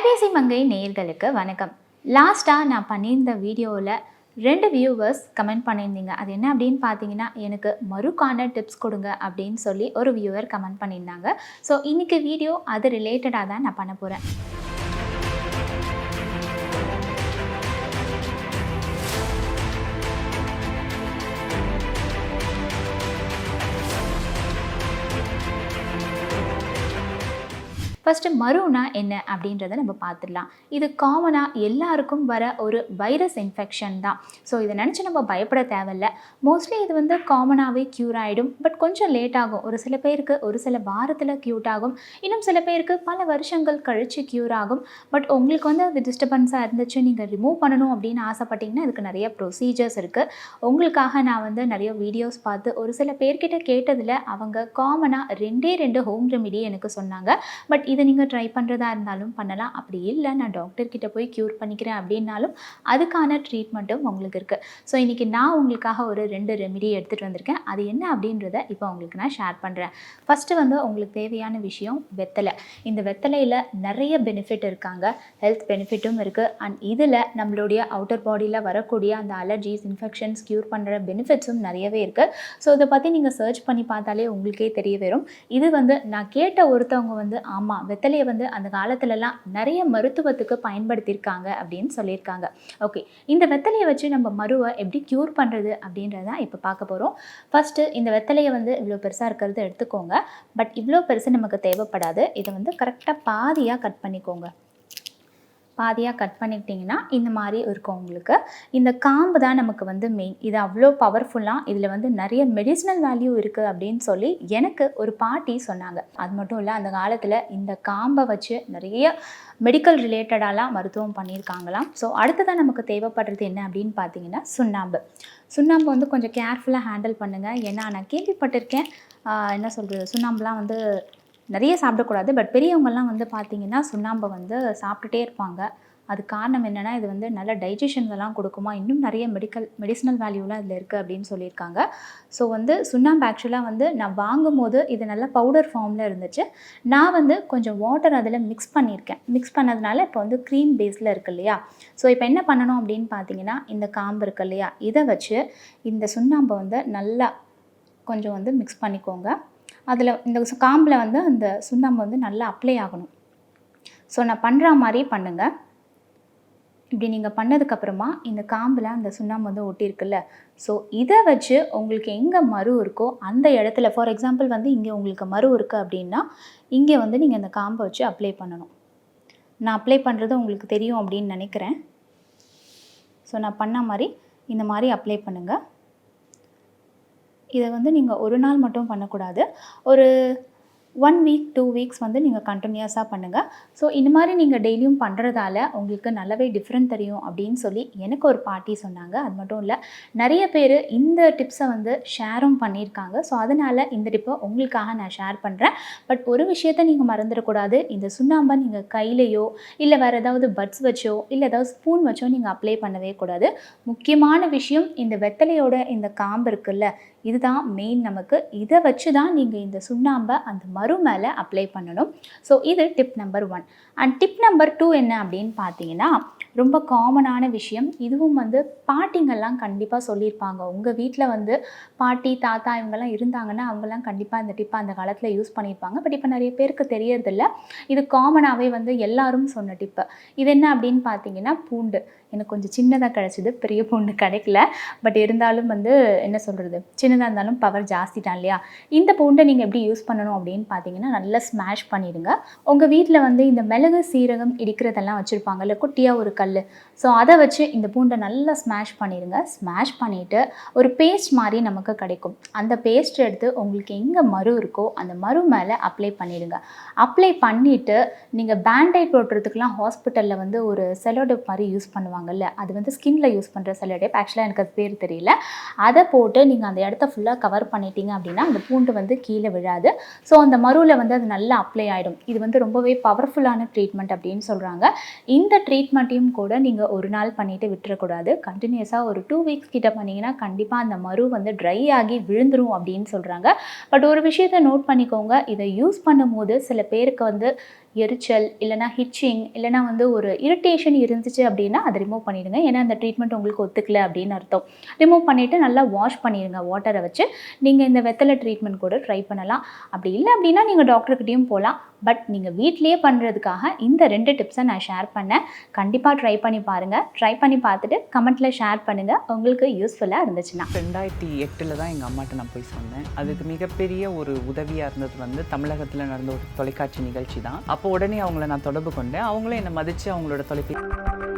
IBC Mangai நேயர்களுக்கு வணக்கம். லாஸ்டா நான் பண்ணியிருந்த வீடியோவில் 2 வியூவர்ஸ் கமெண்ட் பண்ணியிருந்தீங்க. அது என்ன அப்படின்னு பார்த்தீங்கன்னா, எனக்கு மறுக்கான டிப்ஸ் கொடுங்க அப்படின்னு சொல்லி ஒரு வியூவர் கமெண்ட் பண்ணியிருந்தாங்க. ஸோ இன்றைக்கி வீடியோ அது ரிலேட்டடாக தான் நான் பண்ண போகிறேன். ஃபஸ்ட்டு மருனா என்ன அப்படின்றத நம்ம பார்த்துடலாம். இது காமனாக எல்லாருக்கும் வர ஒரு வைரஸ் இன்ஃபெக்ஷன் தான். ஸோ இதை நினச்சி நம்ம பயப்பட தேவையில்ல. மோஸ்ட்லி இது வந்து காமனாகவே க்யூர் ஆகிடும். பட் கொஞ்சம் லேட் ஆகும். ஒரு சில பேருக்கு ஒரு சில வாரத்தில் க்யூர் ஆகும். இன்னும் சில பேருக்கு பல வருஷங்கள் கழித்து க்யூர் ஆகும். பட் உங்களுக்கு வந்து அது டிஸ்டர்பன்ஸாக இருந்துச்சு, நீங்கள் ரிமூவ் பண்ணணும் அப்படின்னு ஆசைப்பட்டீங்கன்னா அதுக்கு நிறைய ப்ரொசீஜர்ஸ் இருக்குது. உங்களுக்காக நான் வந்து நிறைய வீடியோஸ் பார்த்து ஒரு சில பேர்கிட்ட கேட்டதில் அவங்க காமனாக 2 ஹோம் ரெமிடி எனக்கு சொன்னாங்க. பட் இதை நீங்கள் ட்ரை பண்ணுறதா இருந்தாலும் பண்ணலாம். அப்படி இல்லை நான் டாக்டர்கிட்ட போய் க்யூர் பண்ணிக்கிறேன் அப்படின்னாலும் அதுக்கான ட்ரீட்மெண்ட்டும் உங்களுக்கு இருக்குது. ஸோ இன்றைக்கி நான் உங்களுக்காக ஒரு 2 ரெமிடி எடுத்துகிட்டு வந்திருக்கேன். அது என்ன அப்படின்றத இப்போ உங்களுக்கு நான் ஷேர் பண்ணுறேன். ஃபஸ்ட்டு வந்து உங்களுக்கு தேவையான விஷயம் வெத்தலை. இந்த வெத்தலையில் நிறைய பெனிஃபிட் இருக்காங்க. ஹெல்த் பெனிஃபிட்டும் இருக்குது. அண்ட் இதில் நம்மளுடைய அவுட்டர் பாடியில் வரக்கூடிய அந்த அலர்ஜிஸ், இன்ஃபெக்ஷன்ஸ் க்யூர் பண்ணுற பெனிஃபிட்ஸும் நிறையவே இருக்குது. ஸோ இதை பற்றி நீங்கள் சர்ச் பண்ணி பார்த்தாலே உங்களுக்கே தெரிய வரும். இது வந்து நான் கேட்ட ஒருத்தவங்க வந்து ஆமாம் வெத்தலையை வந்து அந்த காலத்துலலாம் நிறைய மருத்துவத்துக்கு பயன்படுத்தியிருக்காங்க அப்படின்னு சொல்லியிருக்காங்க. ஓகே, இந்த வெத்தலையை வச்சு நம்ம மருவை எப்படி க்யூர் பண்ணுறது அப்படின்றத இப்போ பார்க்க போகிறோம். ஃபஸ்ட்டு இந்த வெத்தலையை வந்து இவ்வளோ பெருசாக இருக்கிறத எடுத்துக்கோங்க. பட் இவ்வளோ பெருசு நமக்கு தேவைப்படாது. இதை வந்து கரெக்டாக பாதியாக கட் பண்ணிக்கோங்க. பாதியாக கட் பண்ணிக்கிட்டிங்கன்னா இந்த மாதிரி இருக்கும் உங்களுக்கு. இந்த காம்பு தான் நமக்கு வந்து மெயின். இது அவ்வளோ பவர்ஃபுல்லாக, இதில் வந்து நிறைய மெடிசினல் வேல்யூ இருக்குது அப்படின்னு சொல்லி எனக்கு ஒரு பாட்டி சொன்னாங்க. அது மட்டும் இல்லை, அந்த காலத்தில் இந்த காம்பை வச்சு நிறைய மெடிக்கல் ரிலேட்டடாலாம் மருத்துவம் பண்ணியிருக்காங்களாம். ஸோ அடுத்ததான் நமக்கு தேவைப்படுறது என்ன அப்படின்னு பார்த்தீங்கன்னா சுண்ணாம்பு. சுண்ணாம்பு வந்து கொஞ்சம் கேர்ஃபுல்லாக ஹேண்டில் பண்ணுங்கள். ஏன்னா நான் கேள்விப்பட்டிருக்கேன், என்ன சொல்கிறது, சுண்ணாம்புலாம் வந்து நிறைய சாப்பிடக்கூடாது. பட் பெரியவங்கள்லாம் வந்து பார்த்திங்கன்னா சுண்ணாம்பை வந்து சாப்பிட்டுட்டே இருப்பாங்க. அது காரணம் என்னென்னா, இது வந்து நல்ல டைஜஷன்லாம் கொடுக்குமா, இன்னும் நிறைய மெடிசினல் வேல்யூலாம் இதில் இருக்குது அப்படின்னு சொல்லியிருக்காங்க. ஸோ வந்து சுண்ணாம்பு ஆக்சுவலாக வந்து நான் வாங்கும்போது இது நல்ல பவுடர் ஃபார்மில் இருந்துச்சு. நான் வந்து கொஞ்சம் வாட்டர் அதில் மிக்ஸ் பண்ணியிருக்கேன். மிக்ஸ் பண்ணதுனால இப்போ வந்து க்ரீம் பேஸில் இருக்குது இல்லையா. ஸோ இப்போ என்ன பண்ணணும் அப்படின்னு பார்த்தீங்கன்னா, இந்த காம்பு இருக்குது இல்லையா, இதை வச்சு இந்த சுண்ணாம்பை வந்து நல்லா கொஞ்சம் வந்து மிக்ஸ் பண்ணிக்கோங்க. அதில் இந்த காம்பில் வந்து அந்த சுண்ணாம்பு வந்து நல்லா அப்ளை ஆகணும். ஸோ நான் பண்ணுற மாதிரி பண்ணுங்கள். இப்படி நீங்கள் பண்ணதுக்கப்புறமா இந்த காம்பில் அந்த சுண்ணாம்பு வந்து ஒட்டியிருக்குல்ல, ஸோ இதை வச்சு உங்களுக்கு எங்கே மரு இருக்கோ அந்த இடத்துல, ஃபார் எக்ஸாம்பிள் வந்து இங்கே உங்களுக்கு மரு இருக்குது அப்படின்னா இங்கே வந்து நீங்கள் இந்த காம்பை வச்சு அப்ளை பண்ணணும். நான் அப்ளை பண்ணுறது உங்களுக்கு தெரியும் அப்படின்னு நினைக்கிறேன். ஸோ நான் பண்ண மாதிரி இந்த மாதிரி அப்ளை பண்ணுங்கள். இதை வந்து நீங்கள் ஒரு நாள் மட்டும் பண்ணக்கூடாது. ஒரு 1 வீக் 2 வீக்ஸ் வந்து நீங்கள் கண்டினியூஸாக பண்ணுங்கள். ஸோ இந்த மாதிரி நீங்கள் டெய்லியும் பண்ணுறதால உங்களுக்கு நல்லாவே டிஃப்ரெண்ட் தெரியும் அப்படின்னு சொல்லி எனக்கு ஒரு பாட்டி சொன்னாங்க. அது மட்டும் இல்லை, நிறைய பேர் இந்த டிப்ஸை வந்து ஷேரும் பண்ணியிருக்காங்க. ஸோ அதனால் இந்த டிப்பை உங்களுக்காக நான் ஷேர் பண்ணுறேன். பட் ஒரு விஷயத்தை நீங்கள் மறந்துடக்கூடாது. இந்த சுண்ணாம்பை நீங்கள் கையிலையோ இல்லை வேறு ஏதாவது பட்ஸ் வச்சோ இல்லை ஏதாவது ஸ்பூன் வச்சோ நீங்கள் அப்ளை பண்ணவே கூடாது. முக்கியமான விஷயம், இந்த வெத்தலையோட இந்த காம்பு இருக்குல்ல, இதுதான் மெயின் நமக்கு. இதை வச்சு தான் நீங்கள் இந்த சுண்ணாம்பை அந்த மரு மேலே அப்ளை பண்ணணும். ஸோ இது tip number 1. And tip number 2 என்ன அப்படின்னு பார்த்தீங்கன்னா, ரொம்ப காமனான விஷயம். இதுவும் வந்து பாட்டிங்கெல்லாம் கண்டிப்பாக சொல்லியிருப்பாங்க. உங்கள் வீட்டில் வந்து பாட்டி தாத்தா இவங்கெல்லாம் இருந்தாங்கன்னா அவங்கெல்லாம் கண்டிப்பாக இந்த டிப்பை அந்த காலத்தில் யூஸ் பண்ணியிருப்பாங்க. பட் இப்போ நிறைய பேருக்கு தெரியறதில்ல. இது காமனாகவே வந்து எல்லாரும் சொன்ன டிப்பு. இது என்ன அப்படின்னு பார்த்தீங்கன்னா, பூண்டு. எனக்கு கொஞ்சம் சின்னதாக கிடச்சிது, பெரிய பூண்டு கிடைக்கல. பட் இருந்தாலும் வந்து என்ன சொல்கிறது, சின்னதாக இருந்தாலும் பவர் ஜாஸ்தி தான் இல்லையா. இந்த பூண்டை நீங்கள் எப்படி யூஸ் பண்ணணும் அப்படின்னு பார்த்தீங்கன்னா, நல்லா ஸ்மாஷ் பண்ணிவிடுங்க. உங்கள் வீட்டில் வந்து இந்த மிளகு சீரகம் இடிக்கிறதெல்லாம் வச்சுருப்பாங்க இல்லை, குட்டியாக ஒரு கல். ஸோ அதை வச்சு இந்த பூண்டை நல்லா ஸ்மாஷ் பண்ணிடுங்க. ஸ்மாஷ் பண்ணிவிட்டு ஒரு பேஸ்ட் மாதிரி நமக்கு கிடைக்கும். அந்த பேஸ்ட் எடுத்து உங்களுக்கு எங்கே மரு இருக்கோ அந்த மரு மேலே அப்ளை பண்ணிவிடுங்க. அப்ளை பண்ணிவிட்டு நீங்கள் பேண்டைட் போட்டுறதுக்குலாம் ஹாஸ்பிட்டலில் வந்து ஒரு செலோடேப் மாதிரி யூஸ் பண்ணுவாங்கல்ல, அது வந்து ஸ்கின்ல யூஸ் பண்ணுற செலோடேப். ஆக்சுவலாக எனக்கு அது பேர் தெரியல. அதை போட்டு நீங்கள் அந்த இடத்த ஃபுல்லாக கவர் பண்ணிட்டீங்க அப்படின்னா அந்த பூண்டு வந்து கீழே விழாது. ஸோ அந்த மருவில் வந்து அது நல்லா அப்ளை ஆகிடும். இது வந்து ரொம்பவே பவர்ஃபுல்லான ட்ரீட்மெண்ட் அப்படின்னு சொல்கிறாங்க. இந்த ட்ரீட்மெண்ட்டையும் கூட நீங்கள் ஒரு நாள் பண்ணிவிட்டு விட்டுறக்கூடாது. கண்டினியூஸாக ஒரு 2 வீக்ஸ் கிட்ட பண்ணிங்கன்னா கண்டிப்பாக அந்த மரு வந்து ட்ரை ஆகி விழுந்துரும் அப்படின்னு சொல்கிறாங்க. பட் ஒரு விஷயத்தை நோட் பண்ணிக்கோங்க, இதை யூஸ் பண்ணும்போது சில பேருக்கு வந்து எரிச்சல் இல்லைனா ஹிச்சிங் இல்லைனா வந்து ஒரு இரிட்டேஷன் இருந்துச்சு அப்படின்னா அதை ரிமூவ் பண்ணிடுங்க. ஏன்னா அந்த ட்ரீட்மெண்ட் உங்களுக்கு ஒத்துக்கல அப்படின்னு அர்த்தம். ரிமூவ் பண்ணிவிட்டு நல்லா வாஷ் பண்ணிடுங்க வாட்டரை வச்சு. நீங்கள் இந்த வெத்தலை ட்ரீட்மெண்ட் கூட ட்ரை பண்ணலாம். அப்படி இல்லை அப்படின்னா நீங்கள் டாக்டர்கிட்டையும் போகலாம். பட் நீங்கள் வீட்டிலேயே பண்ணுறதுக்காக இந்த 2 டிப்ஸை நான் ஷேர் பண்ணேன். கண்டிப்பாக ட்ரை பண்ணி பாருங்கள். ட்ரை பண்ணி பார்த்துட்டு கமெண்ட்டில் ஷேர் பண்ணுங்கள் உங்களுக்கு யூஸ்ஃபுல்லாக இருந்துச்சுன்னா. 2008 தான் எங்கள் அம்மாட்ட நான் போய் சொன்னேன். அதுக்கு மிகப்பெரிய ஒரு உதவியாக இருந்தது வந்து தமிழகத்தில் நடந்த ஒரு தொலைக்காட்சி நிகழ்ச்சி தான். அப்போ உடனே அவங்கள நான் தொடர்பு கொண்டேன். அவங்களும் என்னை மதித்து அவங்களோட தொலைபேசி